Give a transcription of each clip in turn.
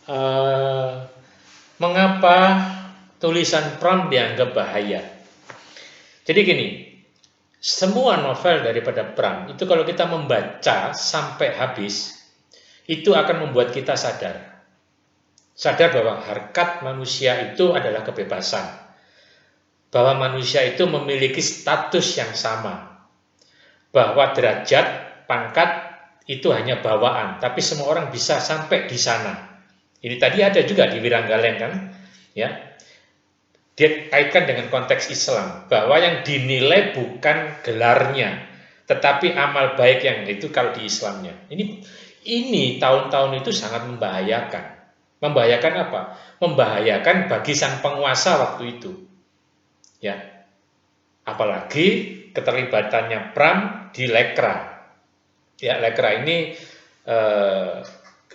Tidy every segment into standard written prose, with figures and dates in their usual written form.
Eh, Mengapa tulisan Pram dianggap bahaya? Jadi gini, semua novel daripada Pram itu kalau kita membaca sampai habis, itu akan membuat kita sadar. Sadar bahwa harkat manusia itu adalah kebebasan. Bahwa manusia itu memiliki status yang sama. Bahwa derajat, pangkat itu hanya bawaan, tapi semua orang bisa sampai di sana. Ini tadi ada juga di Wiranggaleng kan, ya. Dia kaitkan dengan konteks Islam, bahwa yang dinilai bukan gelarnya, tetapi amal baik yang itu kalau di Islamnya. Ini tahun-tahun itu sangat membahayakan. Membahayakan apa? Membahayakan bagi sang penguasa waktu itu. Ya, apalagi keterlibatannya Pram di Lekra. Ya, Lekra ini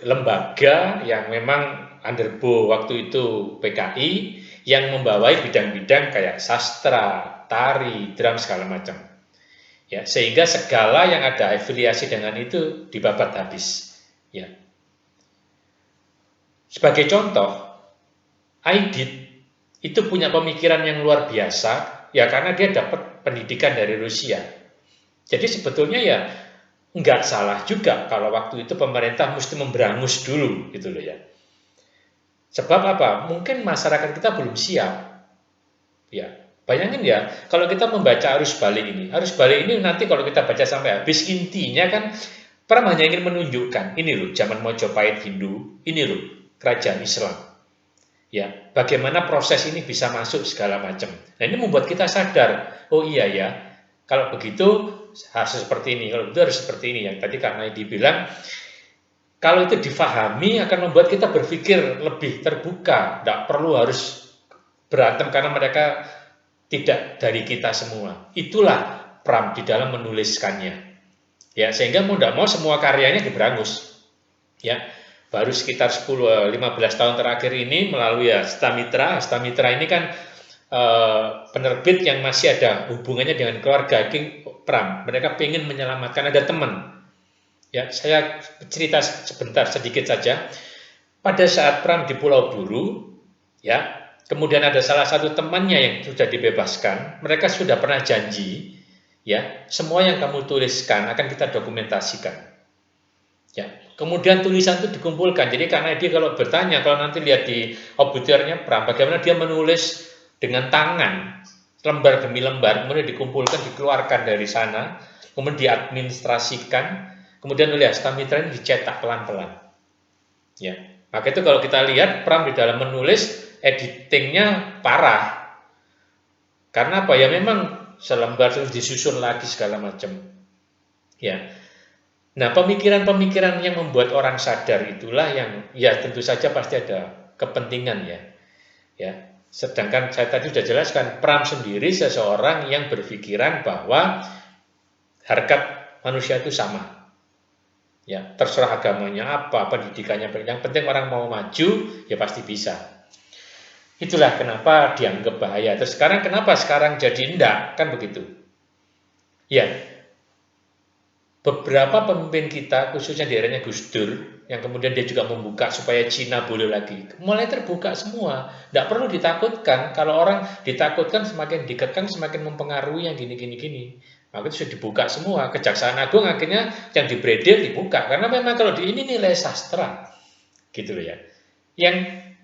lembaga yang memang underbo waktu itu PKI yang membawai bidang-bidang kayak sastra, tari, drum segala macam. Ya, sehingga segala yang ada afiliasi dengan itu dibabat habis. Ya. Sebagai contoh, Aidit itu punya pemikiran yang luar biasa, ya karena dia dapat pendidikan dari Rusia. Jadi sebetulnya ya nggak salah juga kalau waktu itu pemerintah mesti memberangus dulu gitu loh ya. Sebab apa? Mungkin masyarakat kita belum siap. Ya, bayangin ya, kalau kita membaca arus balik ini nanti kalau kita baca sampai habis intinya kan Pram hanya ingin menunjukkan ini loh zaman Mojopahit Hindu, ini loh kerajaan Islam. Ya, bagaimana proses ini bisa masuk segala macam. Nah, ini membuat kita sadar, oh iya ya, kalau begitu harus seperti ini, kalau begitu harus seperti ini. Yang tadi karena dibilang, kalau itu difahami akan membuat kita berpikir lebih terbuka, tidak perlu harus berantem karena mereka tidak dari kita semua. Itulah Pram di dalam menuliskannya. Ya, sehingga mau tidak mau semua karyanya diberangus. Ya, baru sekitar 10-15 tahun terakhir ini melalui ya Stamitra. Stamitra ini kan penerbit yang masih ada hubungannya dengan keluarga King Pram. Mereka ingin menyelamatkan, ada teman. Ya, saya cerita sebentar sedikit saja. Pada saat Pram di Pulau Buru, ya, kemudian ada salah satu temannya yang sudah dibebaskan. Mereka sudah pernah janji, ya, semua yang kamu tuliskan akan kita dokumentasikan. Ya, kemudian tulisan itu dikumpulkan. Jadi karena dia kalau bertanya, kalau nanti lihat di obituarnya Pram, bagaimana dia menulis dengan tangan, lembar demi lembar, kemudian dikumpulkan, dikeluarkan dari sana, kemudian diadministrasikan, kemudian oleh Astamitra ini dicetak pelan-pelan. Ya, maka itu kalau kita lihat Pram di dalam menulis, editingnya parah. Karena apa? Ya memang selembar itu disusun lagi segala macam. Ya, nah, pemikiran-pemikiran yang membuat orang sadar itulah yang ya tentu saja pasti ada kepentingan ya. Ya. Sedangkan saya tadi sudah jelaskan Pram sendiri seseorang yang berpikiran bahwa harkat manusia itu sama. Ya, terserah agamanya apa, pendidikannya, yang penting orang mau maju ya pasti bisa. Itulah kenapa dianggap bahaya. Terus sekarang kenapa sekarang jadi enggak? Kan begitu. Ya, beberapa pemimpin kita, khususnya di eranya Gus Dur, yang kemudian dia juga membuka supaya Cina boleh lagi, mulai terbuka semua. Tidak perlu ditakutkan. Kalau orang ditakutkan semakin dikekang, semakin mempengaruhi yang gini-gini. Maka itu sudah dibuka semua. Kejaksaan Agung akhirnya yang di Bredel dibuka. Karena memang kalau di ini nilai sastra. Gitu loh ya. Yang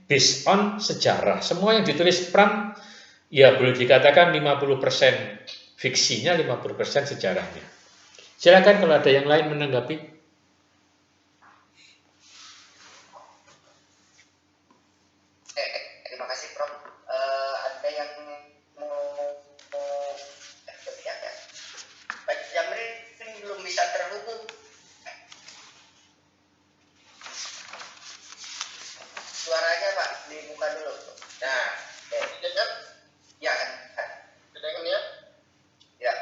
based on sejarah. Semua yang ditulis Pram, ya boleh dikatakan 50% fiksinya, 50% sejarahnya. Silakan kalau ada yang lain menanggapi. Terima kasih Prof. Ada yang mau berbicara ya? Pak Jamri belum bisa terhubung. Suaranya Pak dibuka dulu. Nah, dengar? Ya kan? Dengar ya? Ya.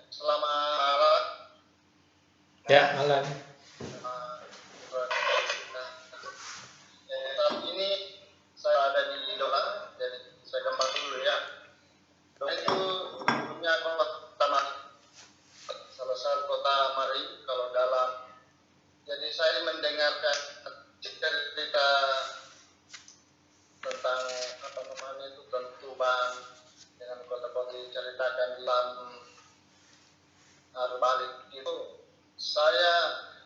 Selamat malam. Ya, malam. Saat ini saya ada di Dola, jadi saya kembang dulu ya. Dola itu sebelumnya kota salah satu kota Mari kalau dalam. Jadi saya mendengarkan cerita tentang apa namanya itu Tuban dengan kota-kota diceritakan dalam balik itu, saya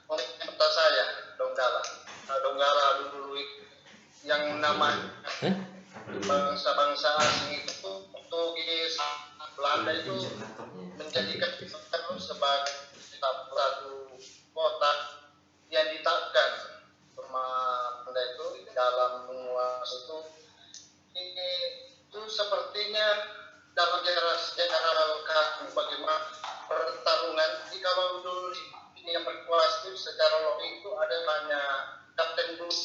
kota saya Donggala. Donggala dulu yang nama bangsa-bangsa asing itu Portugis, Belanda itu menjadikan kita sebagai satu kota yang ditakkan sama Belanda itu dalam menguasai itu. Ini itu sepertinya dalam sejarah kami bagaimana pertarungan. Jadi kalau dulu ini yang berkuasa itu secara logik itu ada banyak Kapten Bus,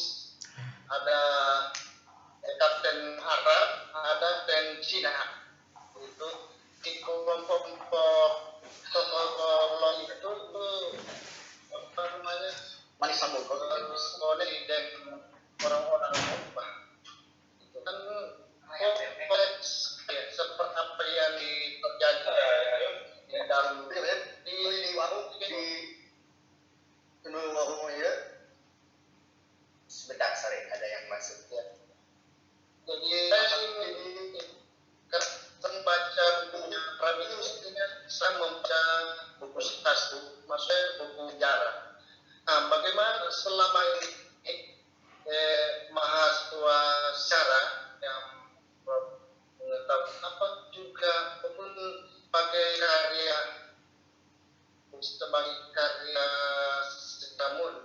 ada Kapten Arab, ada Kapten Cina. Itu di kelompok-kelompok logik itu apa namanya? Manisambung Kolej dan orang-orang Eropa. Itu kan kompleks ya, seperti apa yang terjadi di dalam di warung di warung ya. Sebentar, sorry, ada yang masuk ya. Jadi saya membaca bukunya Rami itu saya membaca buku sastra, maksudnya buku sejarah. Nah, bagaimana selama ini mahasiswa sejarah yang mengetahui apa juga pun sebagai karya sekamun.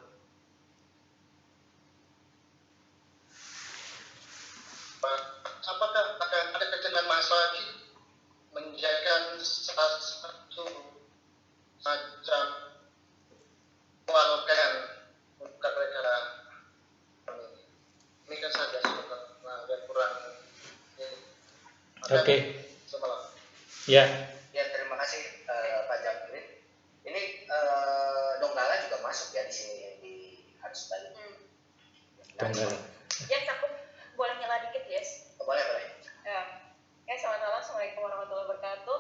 Apakah akan ada kecenderungan masalah menjadikan salah satu macam walkan untuk mereka ini kan saja sebenarnya agak kurang Oke. semalam. Ya. Ya, terima kasih Pak Jamil. Ini Donggala juga masuk ya di sini di Harus Bali. Donggala. Ya, aku boleh nyela dikit, Yes? Boleh. Ya, selamat malam. Assalamualaikum warahmatullahi wabarakatuh.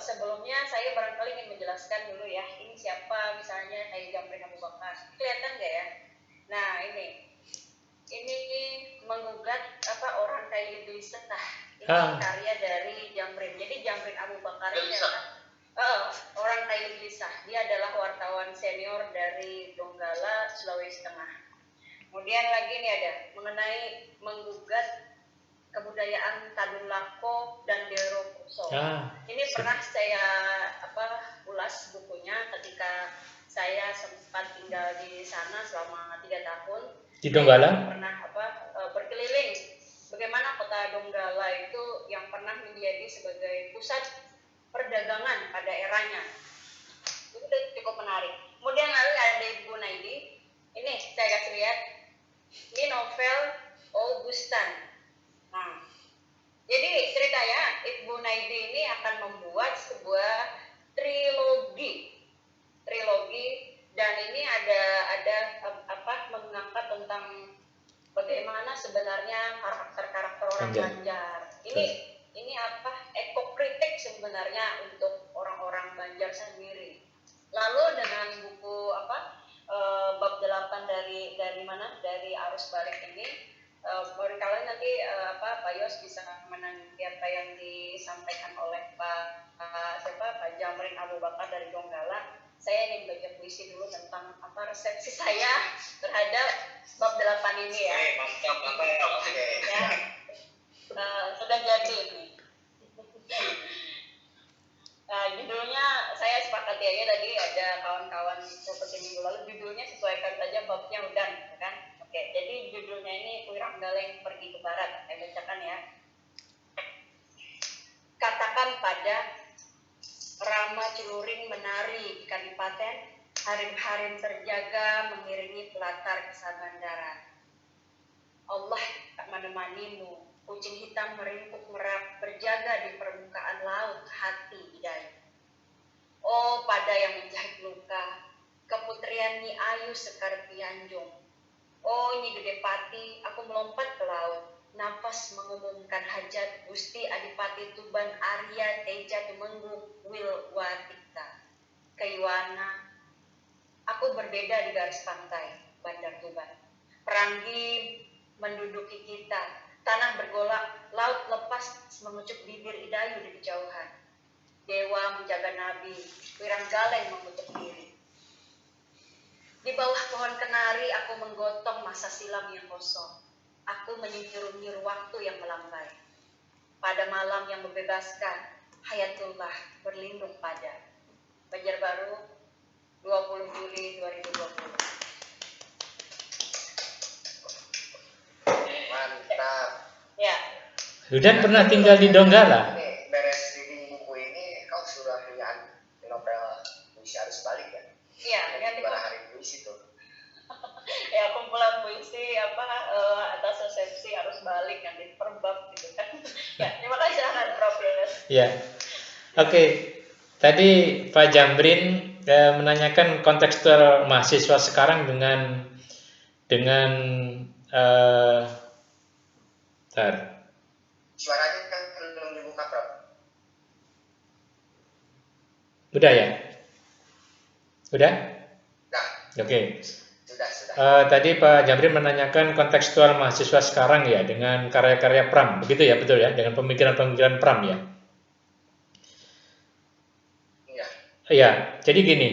Sebelumnya saya barangkali ingin menjelaskan dulu ya, ini siapa misalnya kayak Jamrin Abu Bakar. Kelihatan nggak ya? Nah, ini menggugat orang kayak Idris Setah. Ini karya dari Jamrin. Jadi Jamrin Abu Bakar ini adalah orang kayak Idris Setah. Dia adalah wartawan senior dari Donggala, Sulawesi Tengah. Kemudian lagi nih ada mengenai menggugat kebudayaan Kadun Lako dan Dero Kuso. Ini pernah saya ulas bukunya ketika saya sempat tinggal di sana selama 3 tahun. Di Donggala? Pernah berkeliling bagaimana kota Donggala itu yang pernah menjadi sebagai pusat perdagangan pada eranya. Itu cukup menarik. Kemudian lalu ada Ibu Naidi. Ini saya kasih lihat. Ini novel Augustan. Nah, jadi ceritanya Ibu Naidi ini akan membuat sebuah trilogi dan ini ada mengangkat tentang bagaimana sebenarnya karakter orang Banjar. Ini ekokritik sebenarnya untuk orang-orang Banjar sendiri. Lalu dengan buku bab 8 dari mana? Dari Arus Balik ini barangkali nanti Pak Yos bisa menanggapi apa yang disampaikan oleh Pak Jamrin Abu Bakar dari Donggala. Saya ingin baca puisi dulu tentang resepsi saya terhadap bab 8 ini ya. Mantap. Ya. Sudah jadi ini. Judulnya saya sepakati aja tadi ada kawan-kawan seperti minggu lalu judulnya sesuaikan saja babnya udah kan. Oke, jadi judulnya ini Wiranggaleng Pergi ke Barat. Saya bacakan ya. Katakan pada Rama Celuring menari di Kadipaten, harim-harim terjaga mengiringi pelatar ke Sabandaran. Allah tak menemanimu, kucing hitam meringkuk merap berjaga di permukaan laut hati Hidayah. Oh, pada yang menjahit luka, keputrian Nyi Ayu Sekar Pianjung. Oh, Nyi Gede Pati, aku melompat ke laut. Nafas mengumumkan hajat Gusti Adipati Tuban Arya Teja Tumenggung Wilwatika. Kayuana, aku berbeda di garis pantai. Bandar Tuban. Peranggi menduduki kita, tanah bergolak, laut lepas mengucuk bibir Idayu di kejauhan. Dewa menjaga nabi, Wiranggaleng mengutuk diri. Di bawah pohon kenari aku menggotong masa silam yang kosong. Aku menyingkir-nyir waktu yang melambai. Pada malam yang membebaskan, Hayatullah berlindung pada. Banjarbaru, 20 Juli 2020. Mantap. Ya, Hudan pernah tinggal di Donggala. Ini beres reading buku ini, kau sudah punya novel puisi Arus Balik ya? iya, ya, Gimana hari puisi tuh? ya kumpulan puisi atas resepsi Arus Balik yang diperbab gitu kan. Ya, terima kasih Prof. Yunus. Ya, oke. Tadi Pak Jambrin menanyakan kontekstual mahasiswa sekarang dengan Suaranya kan belum dibuka, Prof. udah ya? Udah? Nah, Oke. sudah. Tadi Pak Jambrin menanyakan kontekstual mahasiswa sekarang ya dengan karya-karya Pram, begitu ya, betul ya, dengan pemikiran-pemikiran Pram ya. Iya. Iya, jadi gini,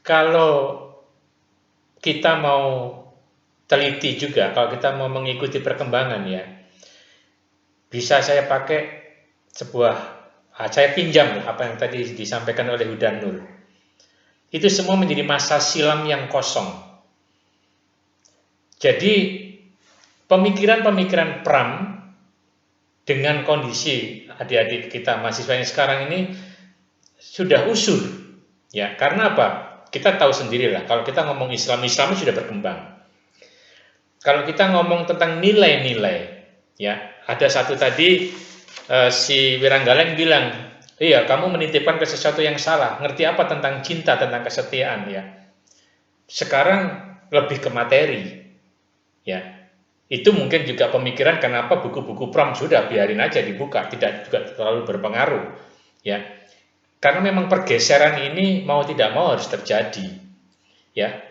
kalau kita mau teliti juga, kalau kita mau mengikuti perkembangan ya, bisa saya pakai saya pinjam apa yang tadi disampaikan oleh Hudan Nur. Itu semua menjadi masa silam yang kosong. Jadi pemikiran-pemikiran Pram dengan kondisi adik-adik kita mahasiswa yang sekarang ini sudah usur. Ya, karena apa? Kita tahu sendirilah kalau kita ngomong Islam sudah berkembang. Kalau kita ngomong tentang nilai-nilai, ya, ada satu tadi si Wiranggaleng bilang, iya, kamu menitipkan ke sesuatu yang salah. Ngerti apa tentang cinta, tentang kesetiaan ya? Sekarang lebih ke materi. Ya, itu mungkin juga pemikiran kenapa buku-buku Pram sudah biarin aja dibuka, tidak juga terlalu berpengaruh. Ya, karena memang pergeseran ini mau tidak mau harus terjadi. Ya,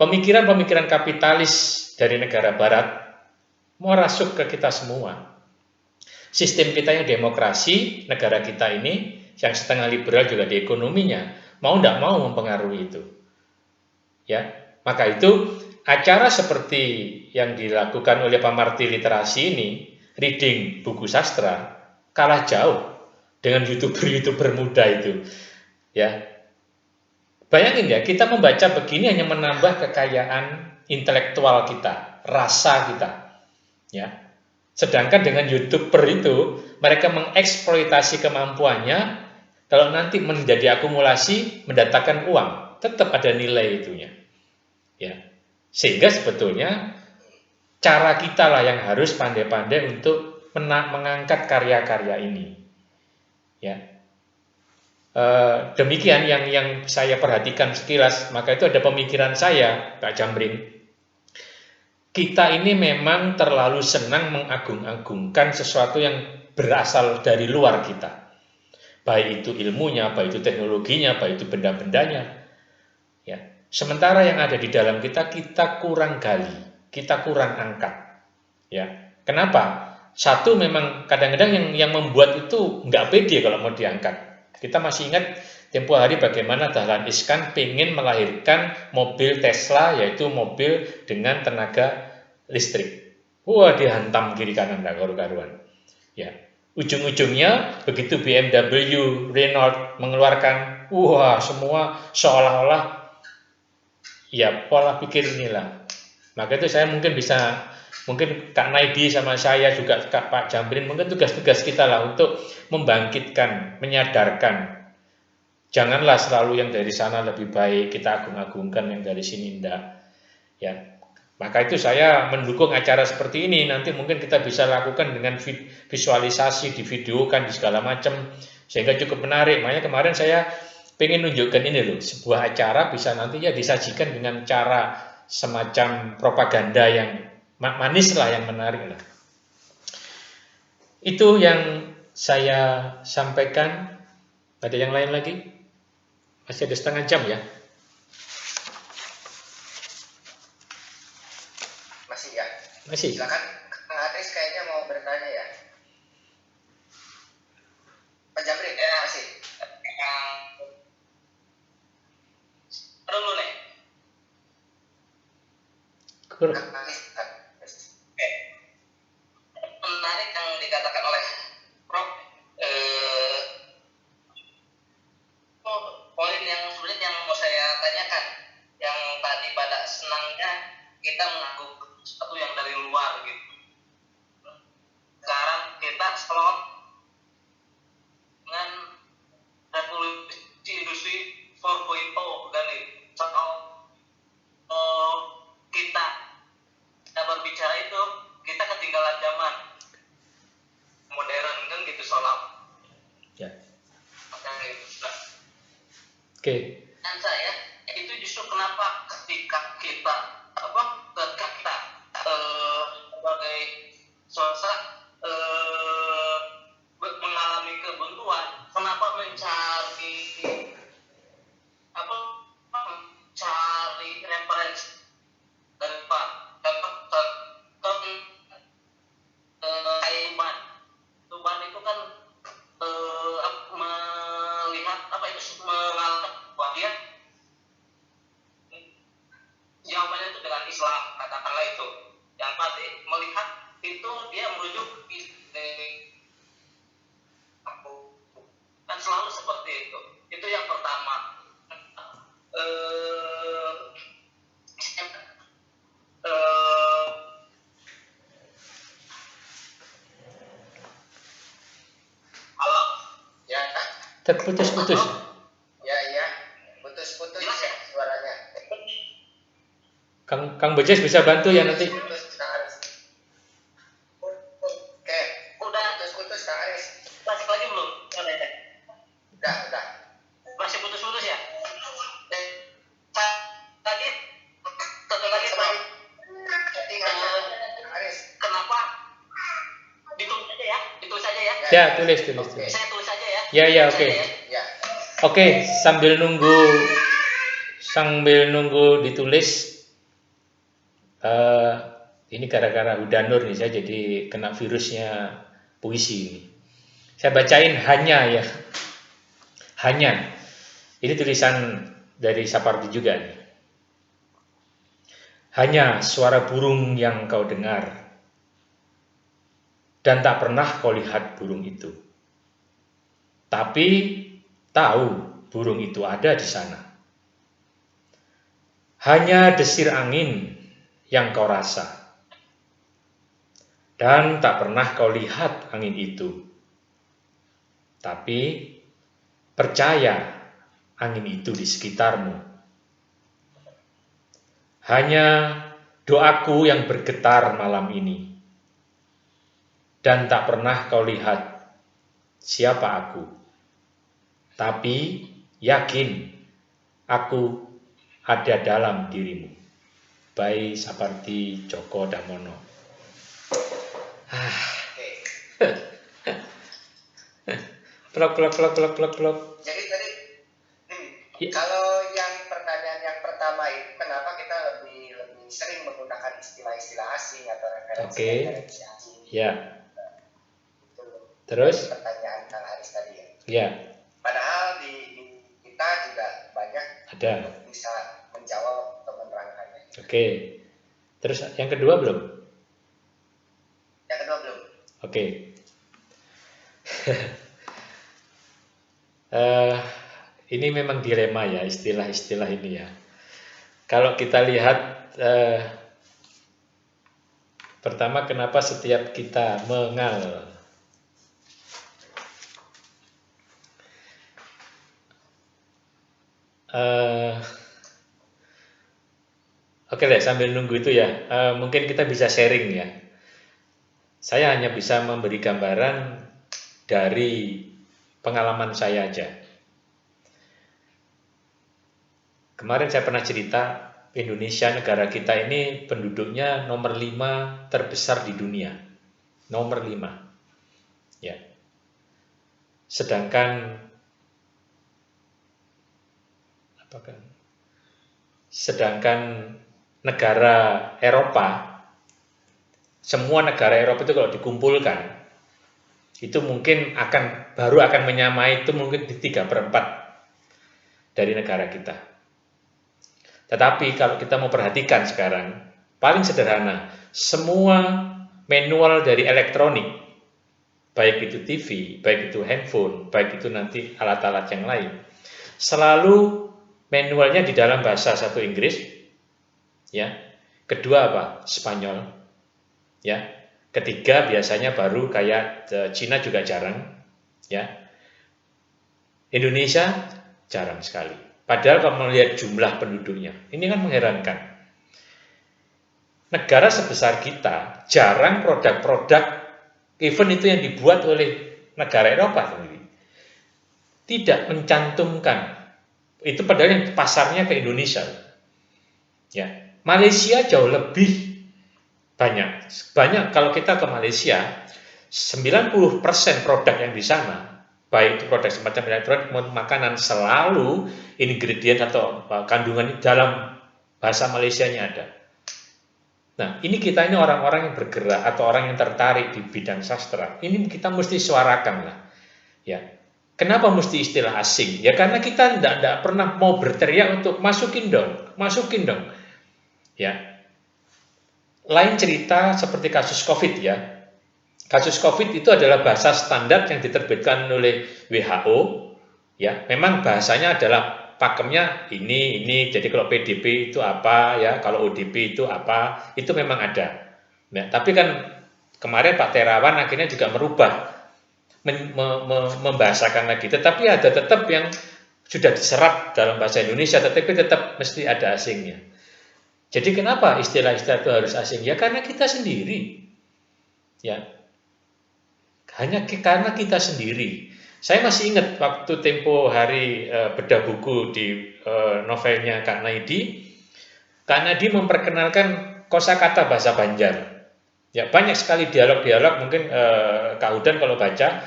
pemikiran-pemikiran kapitalis dari negara Barat mau masuk ke kita semua. Sistem kita yang demokrasi, negara kita ini yang setengah liberal juga di ekonominya, mau tidak mau mempengaruhi itu. Ya, maka itu acara seperti yang dilakukan oleh Pamarti Literasi ini, reading buku sastra, kalah jauh dengan YouTuber muda itu. Ya, bayangin ya, kita membaca begini hanya menambah kekayaan intelektual kita, rasa kita. Ya, sedangkan dengan YouTuber itu, mereka mengeksploitasi kemampuannya, kalau nanti menjadi akumulasi, mendatangkan uang, tetap ada nilai itunya. Ya, sehingga sebetulnya cara kita lah yang harus pandai-pandai untuk mengangkat karya-karya ini. Ya, demikian yang saya perhatikan sekilas. Maka itu ada pemikiran saya, Kak Jambrin. Kita ini memang terlalu senang mengagung-agungkan sesuatu yang berasal dari luar kita. Baik itu ilmunya, baik itu teknologinya, baik itu benda-bendanya. Ya. Sementara yang ada di dalam kita kurang gali, kita kurang angkat. Ya. Kenapa? Satu, memang kadang-kadang yang membuat itu nggak pede kalau mau diangkat. Kita masih ingat tempo hari bagaimana Dahlan Iskan pengen melahirkan mobil Tesla, yaitu mobil dengan tenaga listrik. Wah, dihantam kiri kanan nggak karu-karuan. Ya. Ujung-ujungnya begitu BMW, Renault mengeluarkan, wah, semua seolah-olah ya pola pikir inilah. Maka itu saya mungkin Kak Naidi sama saya juga Pak Jambrin, mungkin tugas-tugas kita lah untuk membangkitkan, menyadarkan. Janganlah selalu yang dari sana lebih baik, kita agung-agungkan yang dari sini enggak. Ya. Maka itu saya mendukung acara seperti ini. Nanti mungkin kita bisa lakukan dengan visualisasi, divideokan, di segala macam, sehingga cukup menarik. Makanya kemarin saya pengen nunjukkan ini loh, sebuah acara bisa nantinya disajikan dengan cara semacam propaganda yang manis lah, yang menarik lah. Itu yang saya sampaikan. Ada yang lain lagi? Masih ada setengah jam ya. Masih ya. Masih. Silakan Kang Aris kayaknya mau bertanya ya. Pak Jamri ya masih. Dulu nih. Kur- Menarik yang dikatakan oleh Prof. Poin yang sebenarnya yang mau saya tanyakan, yang tadi pada senangnya kita mengaku sesuatu yang dari luar gitu. Sekarang kita slot dengan revolusi industri 4.0 kan nih. Soal kita berbicara itu kita ketinggalan zaman modern kan gitu soal Ya. gitu. Nah, Oke. dan saya itu justru kenapa ketika kita sebagai sosok mengalami kebuntuan, kenapa mencari referensi dari Pak Tuban itu kan melihat mengalami bahwa dia jawabannya itu dengan Islam, katakanlah itu yang pasti melihat itu dia merujuk kan selalu seperti itu yang pertama. Halo Ya. Terputus-putus. Ya, putus-putus Jelas ya? suaranya. Kang Bejes bisa bantu ya nanti. Putus Kang Aris. Oke, udah putus Kang Aris. balik lagi belum? Udah. Masih putus-putus ya? Tadi satu lagi Pak. Setting aja Kang Aris. Kenapa ditulis aja ya? Ya, tulis. Saya tulis aja ya. Ya, Tulis oke. aja ya. Ya. Oke, sambil nunggu ditulis. Ini gara-gara Huda Nur nih, saya jadi kena virusnya puisi ini. Saya bacain hanya ya. Hanya. Ini tulisan dari Sapardi juga nih. Hanya suara burung yang kau dengar, dan tak pernah kau lihat burung itu. Tapi tahu burung itu ada di sana. Hanya desir angin yang kau rasa, dan tak pernah kau lihat angin itu. Tapi percaya angin itu di sekitarmu. Hanya doaku yang bergetar malam ini, dan tak pernah kau lihat siapa aku. Tapi yakin aku ada dalam dirimu. By Sapardi Djoko Damono. Plok. Jadi tadi Ya. kalau yang pertanyaan yang pertama itu kenapa kita lebih sering menggunakan istilah-istilah asing atau referensi asing? Ya. Itu Terus? pertanyaan Kang Aris tadi ya. Ya. Padahal di kita juga banyak Ada. untuk bisa menjawab atau menerangkannya. Oke. Terus yang kedua belum? Yang kedua belum. Oke. Ini memang dilema ya istilah-istilah ini ya. Kalau kita lihat pertama kenapa setiap kita mengal Oke deh, sambil nunggu itu ya, mungkin kita bisa sharing ya. Saya hanya bisa memberi gambaran dari pengalaman saya aja. Kemarin saya pernah cerita, Indonesia negara kita ini penduduknya nomor 5 terbesar di dunia. Nomor 5. Ya. Sedangkan negara Eropa Semua negara Eropa itu kalau dikumpulkan, itu mungkin baru akan menyamai itu mungkin di 3/4 dari negara kita. Tetapi kalau kita mau perhatikan sekarang, paling sederhana, semua manual dari elektronik, baik itu TV, baik itu handphone, baik itu nanti alat-alat yang lain, selalu manualnya di dalam bahasa satu Inggris, ya. Kedua apa? Spanyol, ya. Ketiga biasanya baru kayak Cina juga jarang, ya. Indonesia jarang sekali. Padahal kalau melihat jumlah penduduknya, ini kan mengherankan. Negara sebesar kita jarang produk-produk even itu yang dibuat oleh negara Eropa sendiri tidak mencantumkan itu, padahal yang pasarnya ke Indonesia, ya. Malaysia jauh lebih banyak kalau kita ke Malaysia 90% produk yang di sana, baik itu produk semacam elektronik maupun makanan, selalu ingredient atau kandungan dalam bahasa Malaysianya ada. Nah, ini kita ini orang-orang yang bergerak atau orang yang tertarik di bidang sastra. Ini kita mesti suarakan lah, ya. Kenapa mesti istilah asing? Ya karena kita tidak pernah mau berteriak untuk masukin dong, ya. Lain cerita seperti kasus COVID, ya. Kasus COVID itu adalah bahasa standar yang diterbitkan oleh WHO, ya. Memang bahasanya adalah pakemnya ini. Jadi kalau PDB itu apa, ya. Kalau ODP itu apa, itu memang ada. Nah, tapi kan kemarin Pak Terawan akhirnya juga merubah, membahasakan lagi. Tetapi ada tetap yang sudah diserap dalam bahasa Indonesia, tetapi tetap mesti ada asingnya. Jadi kenapa istilah-istilah itu harus asing? Ya karena kita sendiri, ya. Hanya karena kita sendiri. Saya masih ingat waktu tempo hari bedah buku di novelnya Kak Naidi. Kak Naidi memperkenalkan kosakata bahasa Banjar. Ya banyak sekali dialog-dialog, mungkin Kak Hudan kalau baca,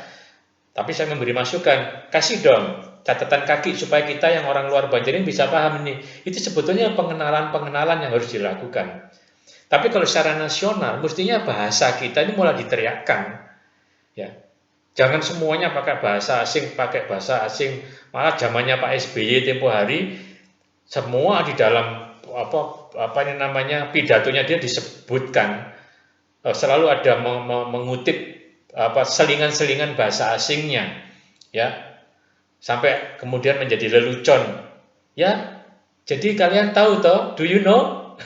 tapi saya memberi masukan, kasih dong catatan kaki supaya kita yang orang luar Banjar ini bisa paham ini. Itu sebetulnya pengenalan yang harus dilakukan. Tapi kalau secara nasional, mestinya bahasa kita ini mulai diteriakkan. Ya, jangan semuanya pakai bahasa asing, malah zamannya Pak SBY tempo hari semua di dalam apa ini namanya pidatonya dia disebutkan selalu ada mengutip selingan-selingan bahasa asingnya, ya, sampai kemudian menjadi lelucon, ya. Jadi kalian tahu toh, do you know?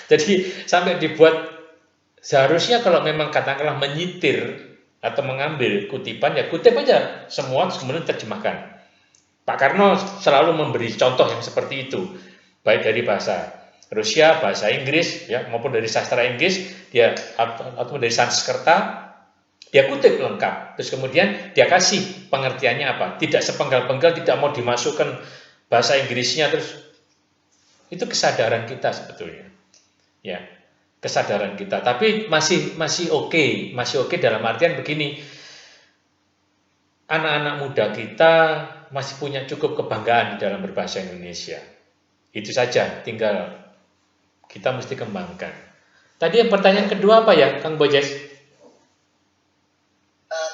Jadi sampai dibuat, seharusnya kalau memang katakanlah menyitir atau mengambil kutipan, ya kutip aja semua kemudian terjemahkan. Pak Karno selalu memberi contoh yang seperti itu, baik dari bahasa Rusia, bahasa Inggris, ya, maupun dari sastra Inggris, dia atau dari Sanskerta, dia kutip lengkap, terus kemudian dia kasih pengertiannya apa, tidak sepenggal-penggal, tidak mau dimasukkan bahasa Inggrisnya, terus itu kesadaran kita sebetulnya, ya. Kesadaran kita, tapi masih oke dalam artian begini, anak-anak muda kita masih punya cukup kebanggaan di dalam berbahasa Indonesia. Itu saja, tinggal kita mesti kembangkan. Tadi yang pertanyaan kedua apa ya, Kang Bojes?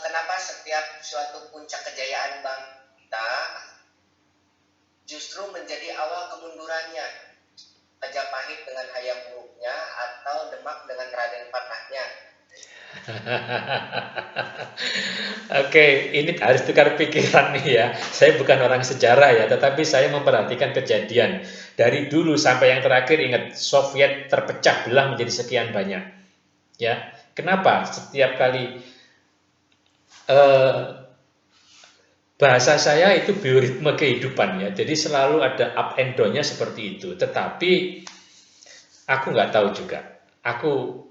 Kenapa setiap suatu puncak kejayaan bangsa justru menjadi awal kemundurannya? Majapahit dengan hayam buruknya atau Demak dengan Raden Patahnya? Oke, ini harus tukar pikiran nih ya. Saya bukan orang sejarah ya, tetapi saya memperhatikan kejadian dari dulu sampai yang terakhir. Ingat, Soviet terpecah belah menjadi sekian banyak. Ya, kenapa setiap kali bahasa saya itu bioritme kehidupan, ya. Jadi selalu ada up and down-nya seperti itu. Tetapi aku nggak tahu juga. Aku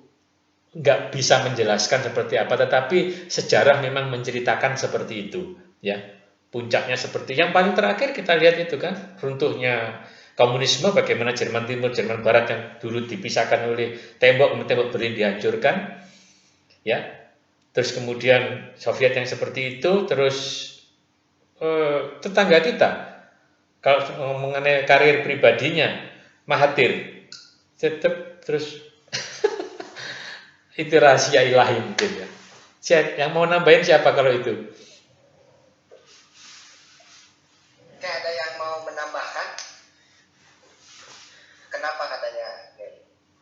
nggak bisa menjelaskan seperti apa. Tetapi sejarah memang menceritakan seperti itu, ya. Puncaknya seperti yang paling terakhir kita lihat itu kan, runtuhnya komunisme, bagaimana Jerman Timur, Jerman Barat yang dulu dipisahkan oleh tembok Berlin dihancurkan, ya. Terus kemudian Soviet yang seperti itu, terus tetangga kita, kalau mengenai karir pribadinya, Mahathir, tetap terus Itu rahasia ilahi mungkin ya. Yang mau nambahin siapa kalau itu? Oke, ada yang mau menambahkan? Kenapa katanya?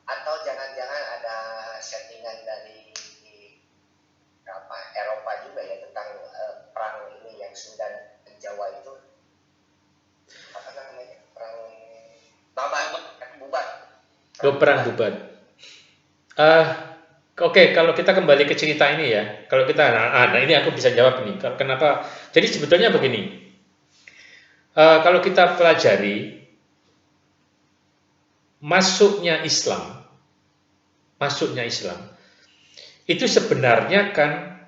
Atau jangan-jangan ada settingan dari Eropa juga ya tentang perang ini yang Sundan dan Jawa itu, apa namanya, perang bubat. Perang bubat. Oke, kalau kita kembali ke cerita ini ya, kalau kita, nah ini aku bisa jawab nih. Kenapa? Jadi sebetulnya begini. Kalau kita pelajari masuknya Islam itu sebenarnya kan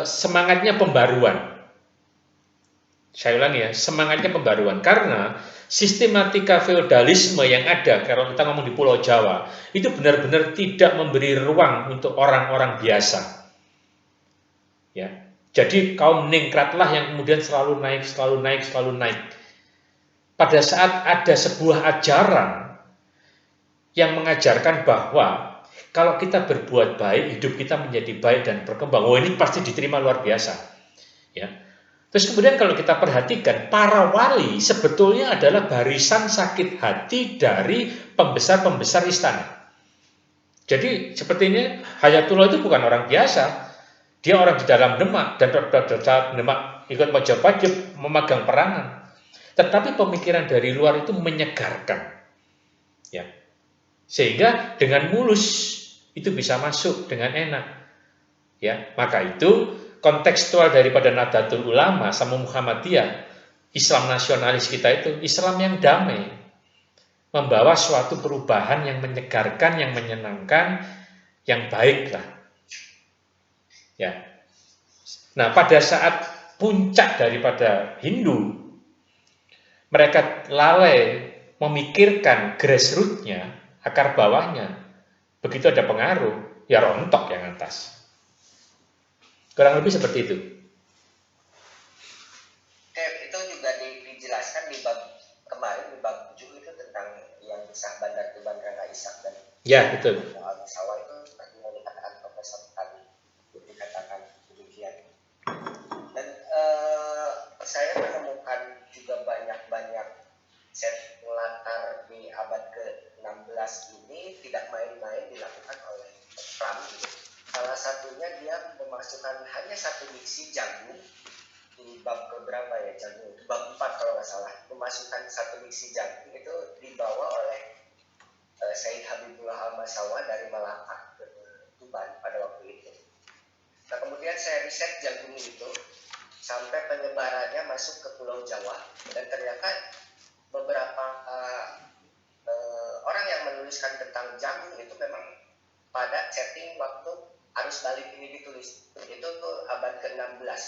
semangatnya pembaruan. Saya ulangi ya, semangatnya pembaruan karena sistematika feodalisme yang ada kalau kita ngomong di Pulau Jawa itu benar-benar tidak memberi ruang untuk orang-orang biasa. Ya. Jadi kaum ningratlah yang kemudian selalu naik. Pada saat ada sebuah ajaran yang mengajarkan bahwa kalau kita berbuat baik, hidup kita menjadi baik dan berkembang. Oh, ini pasti diterima luar biasa. Ya. Terus kemudian kalau kita perhatikan, para wali sebetulnya adalah barisan sakit hati dari pembesar-pembesar istana. Jadi sepertinya Hayatullah itu bukan orang biasa. Dia orang di dalam Demak, dan saat Demak ikut Majapahit memegang peranan. Tetapi pemikiran dari luar itu menyegarkan. Ya. Sehingga dengan mulus itu bisa masuk dengan enak. Ya, maka itu kontekstual daripada Nahdlatul Ulama sama Muhammadiyah, Islam nasionalis kita itu Islam yang damai, membawa suatu perubahan yang menyegarkan, yang menyenangkan, yang baik lah. Ya. Nah, pada saat puncak daripada Hindu, mereka lalai memikirkan grassroots-nya, akar bawahnya. Begitu ada pengaruh, ya rontok yang atas. Kurang lebih seperti itu. Itu juga dijelaskan di bab kemarin, di bab 7 itu tentang yang kisah Bandar Tuban Rangga Ishak dan ya betul. Sawah itu seperti yang dikatakan Profesor tadi, dikatakan demikian. Dan saya menemukan juga banyak set latar di abad ke-16 ini tidak main-main dilakukan oleh Pram. Salah satunya dia memasukkan hanya satu diksi jagung di bab keberapa ya, jagung itu bab 4 kalau nggak salah, memasukkan satu diksi jagung itu dibawa oleh Said Habibullah Al-Masawa dari Malaka ke Tuban pada waktu itu. Nah, kemudian saya riset jagung itu sampai penyebarannya masuk ke Pulau Jawa, dan ternyata beberapa orang yang menuliskan tentang jagung itu memang pada setting waktu arus balik ini ditulis, itu tuh abad ke-16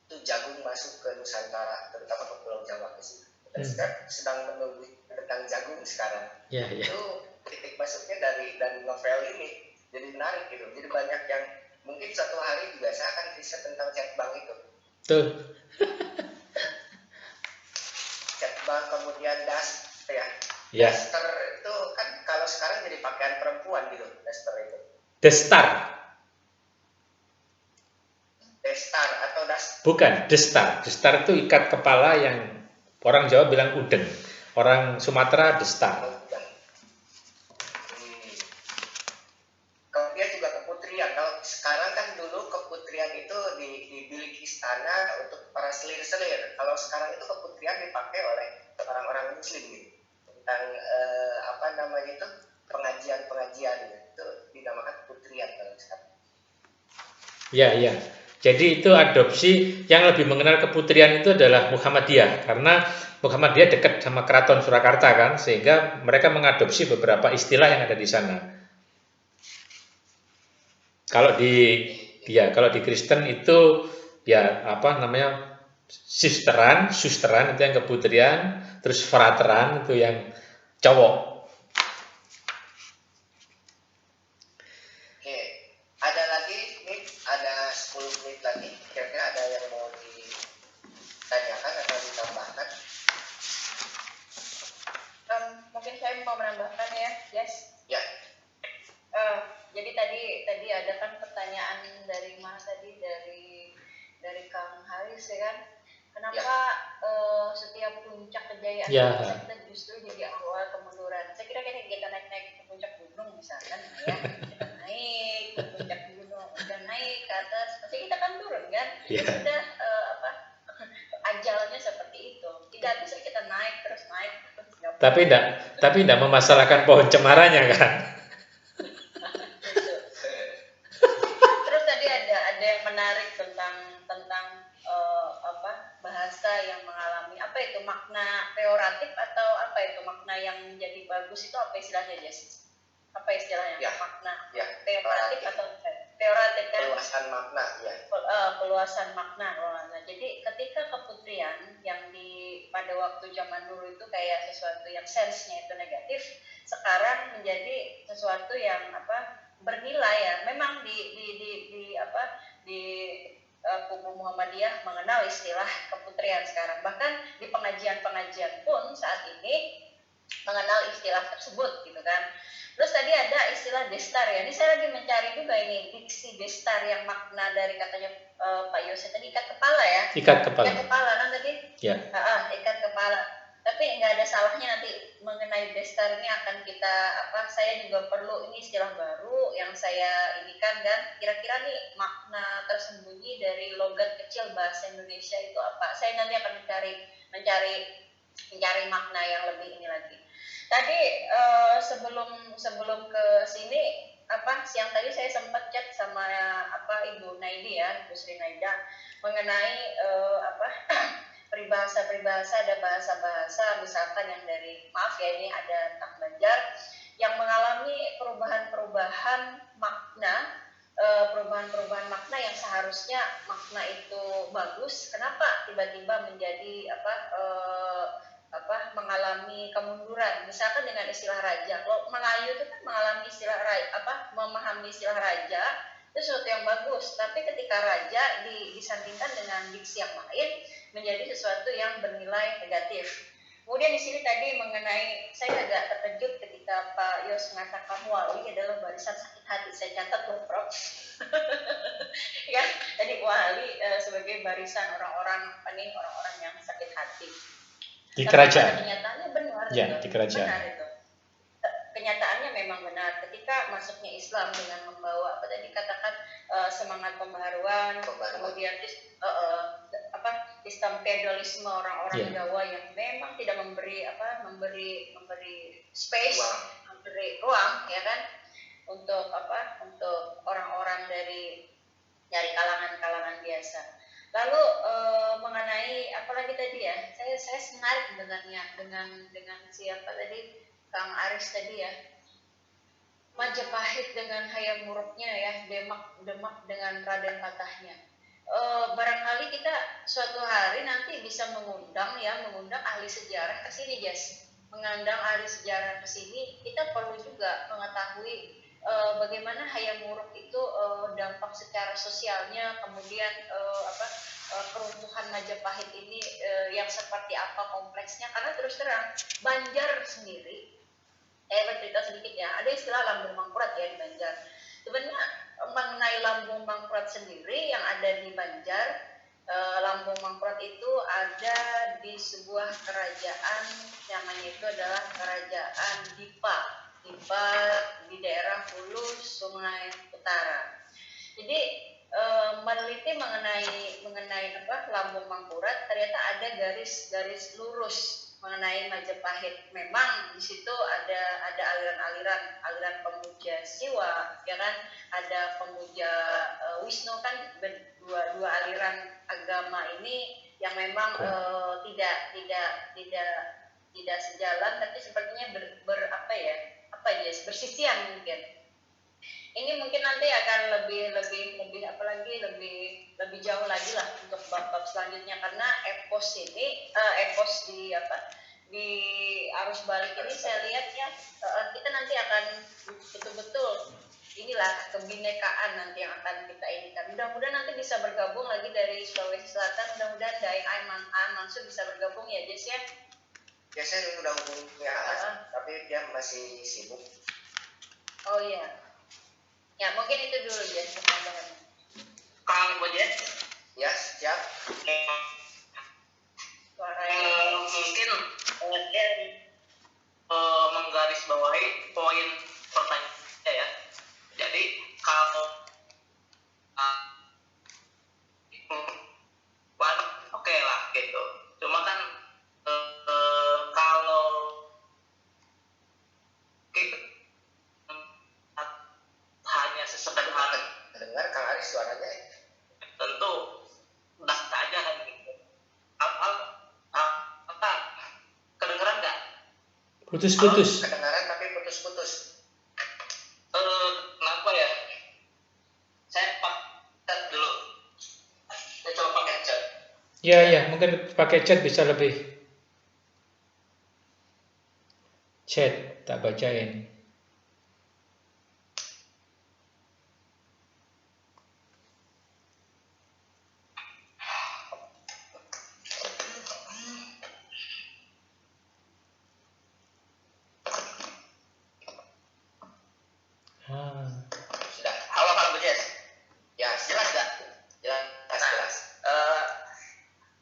itu jagung masuk ke Nusantara, terutama ke Pulau Jawa ke sini. Dan sekarang sedang menunggu tentang jagung sekarang. Ya. Itu titik masuknya dari novel ini, jadi menarik gitu. Jadi banyak yang mungkin suatu hari juga saya akan riset tentang cetbang itu. Tuh. Cetbang, kemudian daster ya. Ya. Daster itu kan kalau sekarang jadi pakaian perempuan gitu, daster itu. Destar. Destar atau das? Bukan, destar. Destar itu ikat kepala yang orang Jawa bilang udeng. Orang Sumatera destar. Kemudian juga keputrian. Kalau sekarang kan dulu keputrian itu di bilik istana untuk para selir-selir. Kalau sekarang itu keputrian dipakai oleh orang-orang Muslim gitu. Tentang apa namanya itu, pengajian-pengajian gitu. Itu dinamakan keputrian kalau sekarang. Ya. Jadi itu adopsi yang lebih mengenal keputrian itu adalah Muhammadiyah, karena Muhammadiyah dekat sama Keraton Surakarta kan, sehingga mereka mengadopsi beberapa istilah yang ada di sana. Kalau di Kristen itu ya apa namanya, susteran itu yang keputrian, terus frateran itu yang cowok. Ada lagi nih, ada 10 menit lagi. Kira-kira ada yang mau ditanyakan atau ditambahkan? Mungkin saya mau menambahkan ya, Yes. Ya. Jadi tadi ada kan pertanyaan dari mana tadi, dari Kang Haris ya kan, kenapa setiap puncak kejayaan Ya. kita justru jadi awal kemunduran. Saya kira kayak kita naik ke puncak gunung misalkan ya, kita naik ke puncak gunung, udah naik ke atas, pasti kita kan turun kan, Ya. sudah ajalnya seperti itu, tidak bisa kita naik terus Tapi enggak memasalahkan pohon cemarannya kan. Terus tadi ada yang menarik tentang bahasa yang mengalami apa itu makna peoratif atau apa itu makna yang menjadi bagus, itu apa istilahnya, Jess? Apa istilahnya? Ya. Makna Ya, peoratif atau peoratif kan? Peluasan makna ya. Peluasan makna. Nah, jadi ketika keputrian yang pada waktu zaman dulu itu kayak sesuatu yang sense-nya itu negatif, sekarang menjadi sesuatu yang bernilai ya. Memang di kubu Muhammadiyah mengenal istilah keputrian sekarang. Bahkan di pengajian-pengajian pun saat ini mengenal istilah tersebut gitu kan. Terus tadi ada istilah destar ya. Ini saya lagi mencari juga ini diksi destar yang makna dari katanya Pak Yose tadi ikat kepala ya. Ikat kepala. Ikat kepala kan tadi? Ya. Ikat kepala. Tapi nggak ada salahnya nanti mengenai destar ini akan kita saya juga perlu ini istilah baru yang saya inikan kan. Kira-kira nih makna tersembunyi dari logat kecil bahasa Indonesia itu apa? Saya nanti akan mencari makna yang lebih ini lagi. Tadi sebelum ke sini siang tadi saya sempat chat sama Ibu Naidi ya, Ibu Sri Naida mengenai peribahasa-peribahasa, ada bahasa-bahasa misalkan yang dari ini ada tentang Banjar yang mengalami perubahan-perubahan makna, perubahan-perubahan makna yang seharusnya makna itu bagus, kenapa tiba-tiba menjadi mengalami kemunduran. Misalkan dengan istilah raja, kalau Melayu itu kan mengalami istilah memahami istilah raja itu sesuatu yang bagus, tapi ketika raja disandingkan dengan diksi yang lain menjadi sesuatu yang bernilai negatif. Kemudian di sini tadi mengenai, saya agak terkejut ketika Pak Yos mengatakan wali adalah barisan sakit hati. Saya catat loh, Prof. Ya, tadi wali sebagai barisan orang-orang yang sakit hati. Di kerajaan. Kenyataannya benar ya, itu. Di kerajaan. Benar itu. Kenyataannya memang benar. Ketika masuknya Islam dengan membawa dikatakan semangat pembaharuan, kemudian Islam feodalisme orang-orang Jawa yang memang tidak memberi space, memberi ruang ya kan untuk orang-orang dari kalangan biasa. Lalu mengenai apalagi tadi ya, saya menarik dengan siapa tadi, Kang Aris tadi ya, Majapahit dengan hayam muruknya ya, Demak dengan Raden Patahnya. Barangkali kita suatu hari nanti bisa mengundang ahli sejarah ke sini, Jas. Mengundang ahli sejarah ke sini, kita perlu juga mengetahui bagaimana hayam muruk itu dampak secara sosialnya, kemudian keruntuhan Majapahit ini yang seperti apa kompleksnya, karena terus terang Banjar sendiri, bercerita sedikit ya, ada istilah lambung mangkurat ya di Banjar. Sebenarnya mengenai lambung mangkurat sendiri yang ada di Banjar, lambung mangkurat itu ada di sebuah kerajaan, namanya itu adalah kerajaan Dipa di daerah Hulu Sungai Utara. Jadi meneliti mengenai lambung mangkurat, ternyata ada garis lurus mengenai Majapahit. Memang di situ ada aliran pemuja Siwa, ya kan? Ada pemuja Wisnu kan, dua aliran agama ini yang memang tidak sejalan, tapi sepertinya bersisian mungkin. Ini mungkin nanti akan lebih jauh lagi lah untuk bab-bab selanjutnya, karena epos di arus balik ini saya lihat ya, kita nanti akan betul-betul inilah kebinekaan nanti yang akan kita inikan. Mudah-mudahan nanti bisa bergabung lagi dari Sulawesi Selatan, mudah-mudahan Daeng Mansur bisa bergabung ya, Jess ya. Ya, saya sudah hubungi tapi dia masih sibuk. Oh iya. Ya, mungkin itu dulu ya pertanyaannya. Kang Bojet, Ya, siap. mungkin dia menggarisbawahi poin pertanyaannya ya. Jadi kalau oke lah gitu. Cuma kan kalau kita hanya sesederhana Dengar Kang Aris suaranya. tentu daftar aja kan gitu. Apa kedengeran nggak? Putus-putus. Kedengaran tapi putus-putus. Kenapa ya? Saya pakai dulu. Saya coba pakai chat. Ya, mungkin pakai chat bisa lebih. Chat, tak bacain. Sudah. Halo Kang Bojet. Ya, Jelas nggak? jelas.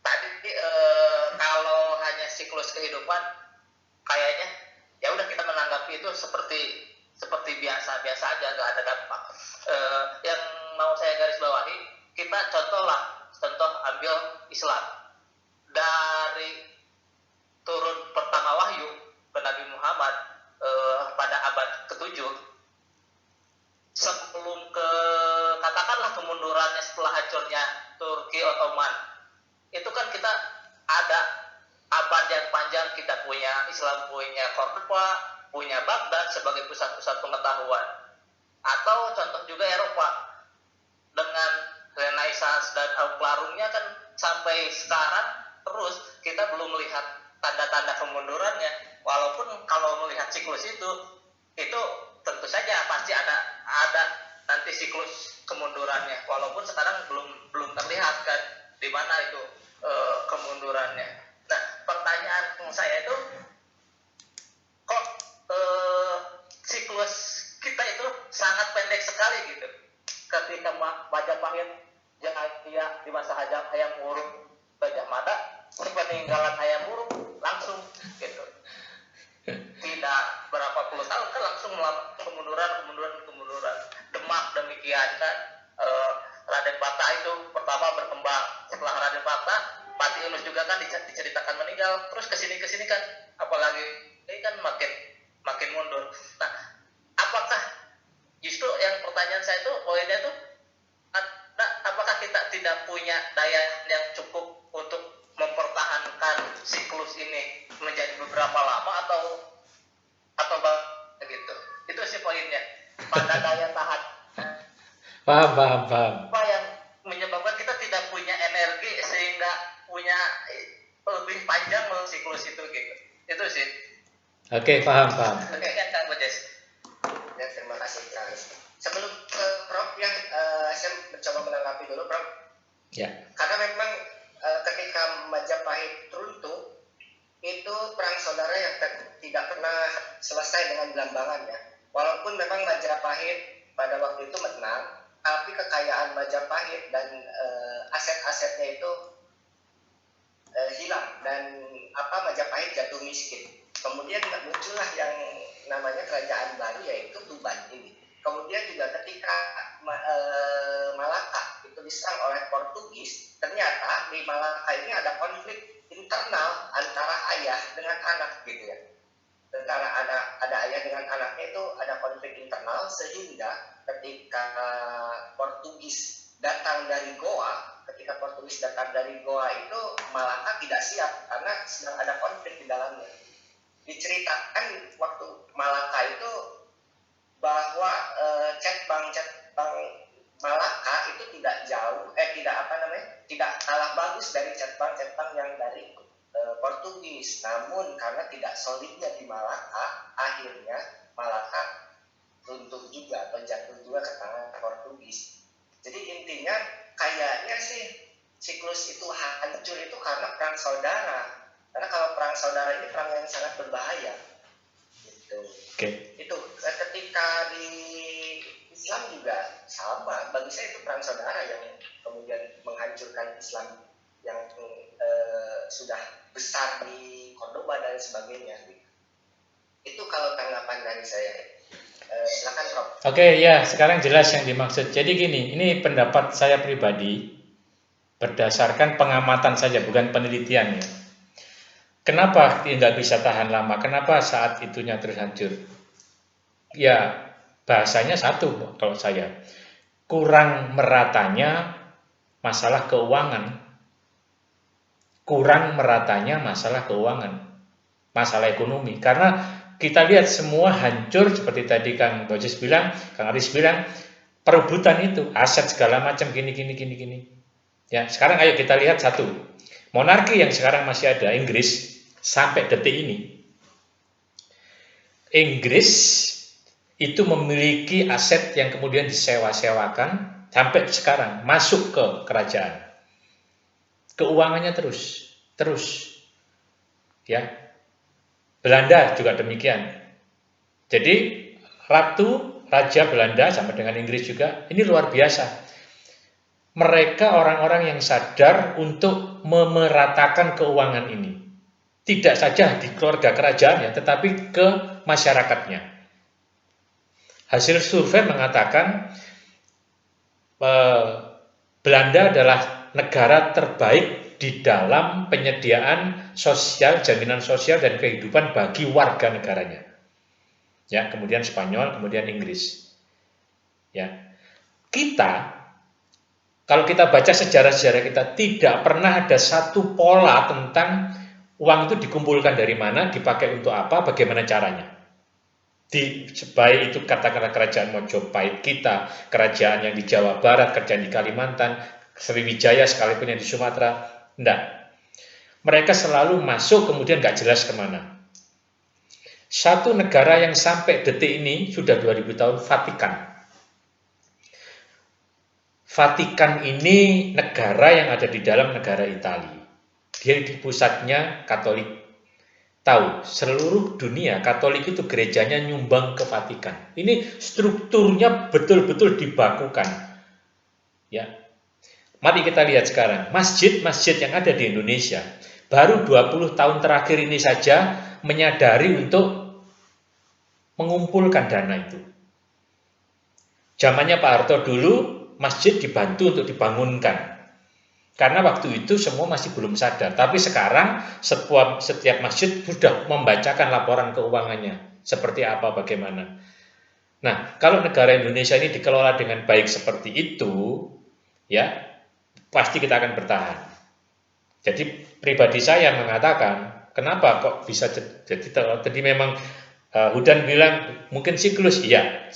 Tadi kalau hanya siklus kehidupan kayaknya ya udah kita menanggapi itu seperti biasa-biasa aja, nggak ada dampak. Yang mau saya garis bawahi, kita contoh ambil Islam dari turun pertama wahyu ke Nabi Muhammad pada abad ke-7 sebelum katakanlah kemundurannya setelah hancurnya Turki Ottoman, itu kan kita ada abad yang panjang, kita punya Islam, punya Cordoba, punya Baghdad sebagai pusat-pusat pengetahuan. Atau contoh juga Eropa dengan Renaissance dan Auklarumnya kan sampai sekarang terus kita belum melihat tanda-tanda kemundurannya. Walaupun kalau melihat siklus itu tentu saja pasti ada nanti siklus kemundurannya. Walaupun sekarang belum terlihat kan di mana itu kemundurannya. Nah, pertanyaan saya itu kok siklus kita itu sangat pendek sekali gitu. Ketika Majapahit di masa Hayam Wuruk Gajah Mada, peninggalan Hayam Wuruk langsung gitu. Tidak berapa puluh tahun kan langsung kemunduran. Demak demikian kan. Raden Patah itu pertama berkembang. Setelah Raden Patah, Pati Unus juga kan diceritakan meninggal. Terus kesini kan, apalagi ini kan makin mundur. Nah, apakah justru yang pertanyaan saya itu poinnya tuh apakah kita tidak punya daya yang cukup untuk mempertahankan siklus ini menjadi beberapa lama atau gitu? Itu sih poinnya. Pada daya tahan. Paham. Apa yang menyebabkan kita tidak punya energi sehingga punya lebih panjang siklus itu gitu? Itu sih. Oke, paham. Oke kan Kang Bojes? Ya, terima kasih Kang Aris. Sebelum ke Prof yang saya mencoba menanggapi dulu Prof. Ya. Karena memang ketika Majapahit runtuh itu perang saudara yang tidak pernah selesai dengan Belambangan ya. Walaupun memang Majapahit pada waktu itu menang, tapi kekayaan Majapahit dan aset-asetnya itu hilang dan Majapahit jatuh miskin. Kemudian muncullah yang namanya kerajaan baru yaitu Tuban ini. Kemudian juga ketika Malaka itu diserang oleh Portugis, ternyata di Malaka ini ada konflik internal antara ayah dengan anak gitu ya. Antara ada ayah dengan anaknya itu ada konflik internal sehingga ketika Portugis datang dari Goa itu Malaka tidak siap karena sedang ada konflik di dalamnya. Diceritakan waktu Malaka itu bahwa cetbang Malaka itu tidak kalah bagus dari cetbang yang dari Portugis. Namun karena tidak solidnya di Malaka, akhirnya Malaka runtuh juga atau jatuh juga ke tangan Portugis. Jadi intinya kayaknya sih siklus itu hancur itu karena perang saudara. Karena kalau perang saudara ini perang yang sangat berbahaya. Gitu. Oke. Itu ketika di Islam juga sama. Bagi saya itu perang saudara yang kemudian menghancurkan Islam yang sudah besar di Cordoba dan sebagainya. Itu kalau tanggapan dari saya. Silakan Prof. Oke, ya, sekarang jelas yang dimaksud. Jadi gini, ini pendapat saya pribadi berdasarkan pengamatan saja, bukan penelitian ya. Kenapa dia nggak bisa tahan lama? Kenapa saat itunya terus hancur? Ya, bahasanya satu kalau saya. Kurang meratanya masalah keuangan. Kurang meratanya masalah keuangan. Masalah ekonomi. Karena kita lihat semua hancur seperti tadi Kang Bojes bilang, Kang Aris bilang, perebutan itu, aset segala macam gini. Ya, sekarang ayo kita lihat satu. Monarki yang sekarang masih ada, Inggris, sampai detik ini. Inggris itu memiliki aset yang kemudian disewa-sewakan sampai sekarang masuk ke kerajaan. Keuangannya terus. Ya. Belanda juga demikian. Jadi Raja Belanda sama dengan Inggris juga, ini luar biasa. Mereka orang-orang yang sadar untuk memeratakan keuangan ini. Tidak saja di keluarga kerajaan ya, tetapi ke masyarakatnya. Hasil survei mengatakan Belanda adalah negara terbaik di dalam penyediaan sosial, jaminan sosial dan kehidupan bagi warga negaranya. Ya, kemudian Spanyol, kemudian Inggris. Ya. Kalau kita baca sejarah-sejarah kita, tidak pernah ada satu pola tentang uang itu dikumpulkan dari mana, dipakai untuk apa, bagaimana caranya. Baik itu katakanlah kerajaan Mojopahit kita, kerajaan yang di Jawa Barat, kerajaan di Kalimantan, Sriwijaya sekalipun yang di Sumatera, enggak. Mereka selalu masuk kemudian nggak jelas kemana. Satu negara yang sampai detik ini sudah 2000 tahun, Vatikan. Vatikan ini negara yang ada di dalam negara Italia. Dia di pusatnya Katolik. Tahu, seluruh dunia Katolik itu gerejanya nyumbang ke Vatikan. Ini strukturnya betul-betul dibakukan. Ya. Mari kita lihat sekarang, masjid-masjid yang ada di Indonesia baru 20 tahun terakhir ini saja menyadari untuk mengumpulkan dana itu. Zamannya Pak Harto dulu, masjid dibantu untuk dibangunkan. Karena waktu itu semua masih belum sadar. Tapi sekarang setiap masjid sudah membacakan laporan keuangannya. Seperti apa, bagaimana. Nah, kalau negara Indonesia ini dikelola dengan baik seperti itu, ya, pasti kita akan bertahan. Jadi pribadi saya mengatakan, kenapa kok bisa jadi memang Hudan bilang mungkin siklus iya,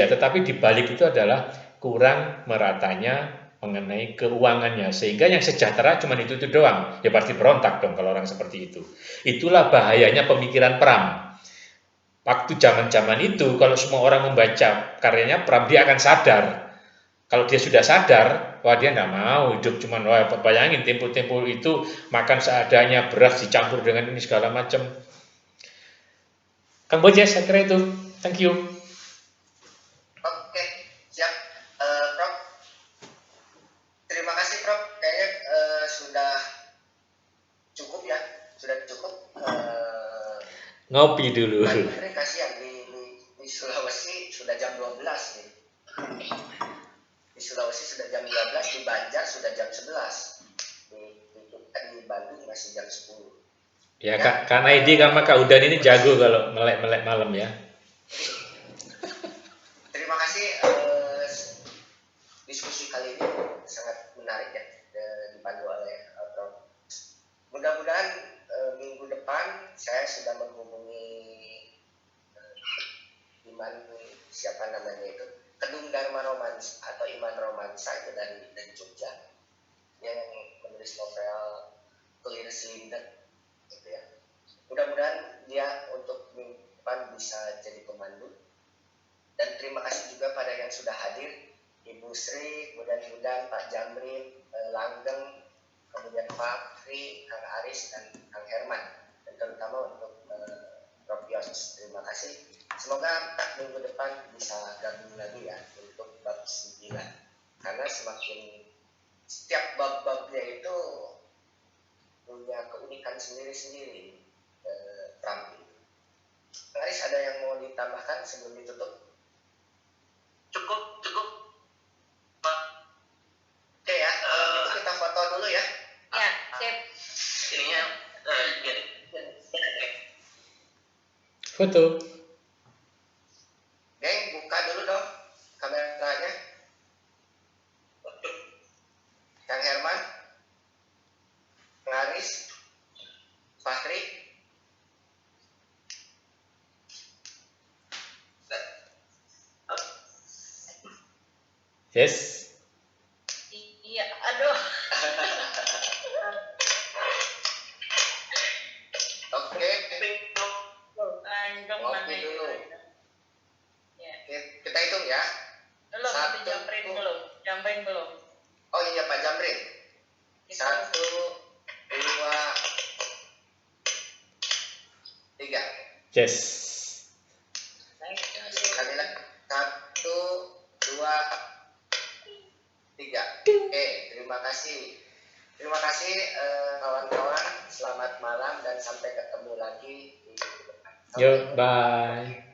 tetapi di balik itu adalah kurang meratanya mengenai keuangannya, sehingga yang sejahtera cuma itu doang. Ya pasti berontak dong kalau orang seperti itu. Itulah bahayanya pemikiran Pram. Waktu zaman-zaman itu kalau semua orang membaca karyanya Pram, dia akan sadar. Kalau dia sudah sadar, wah dia nggak mau hidup cuman, wah bayangin tempo-tempo itu makan seadanya, beras dicampur dengan ini segala macam. Kang Bojes, saya kira itu. Thank you. Oke, siap. Prof, terima kasih Prof. Kayaknya sudah cukup ya, Ngopi dulu. Ini kasihan di Sulawesi sudah jam 12 nih. Di Sulawesi sudah jam 12, di Banjar sudah jam 11. Di Bandung masih jam 10. Ya, Kak Naidi sama Kak Udan ini jago kalau melek-melek malam ya. Terima kasih, diskusi kali ini sangat menarik ya, dipandu oleh Prof. Mudah-mudahan minggu depan saya sudah menghubungi siapa namanya itu, Kedung Dharma Romansa atau Iman Romansa itu dari Jogja, yang menulis novel Clear Cylinder gitu ya. Mudah-mudahan dia untuk minggu depan bisa jadi pemandu. Dan terima kasih juga pada yang sudah hadir, Ibu Sri, kemudian Hudan, Pak Jamrin, Langgeng, kemudian Pak Fri, Kang Aris, dan Kang Herman, dan terutama untuk Prof. Yos. Terima kasih. Semoga minggu depan bisa gabung lagi ya untuk bab 9. Karena setiap bab-babnya itu punya keunikan sendiri-sendiri. Ramli. Aris, ada yang mau ditambahkan sebelum ditutup? Cukup Pak. Oke ya, kalau gitu kita foto dulu ya. Ya, sip. Ininya jadi Foto. Geng, buka dulu dong kameranya. Kang Herman, Kang Aris, Fahri. Yes. Iya, aduh. Oke, Lanjut Ngopi mana dulu. Ya. kita hitung ya. Belum, Satu. tapi jamrin belum. Oh iya Pak Jamrin. Gitu. 1, 2, 3. Yes. Sekali lagi. 1, 2, 3. Oke, terima kasih. Terima kasih kawan-kawan. Selamat malam dan sampai ketemu lagi di minggu depan. Yo, bye.